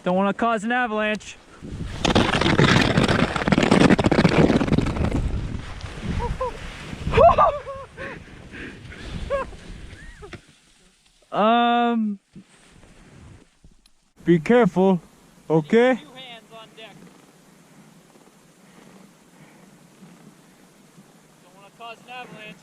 Don't want to cause an avalanche. Be careful, okay? 2 hands on deck. Don't want to cause an avalanche.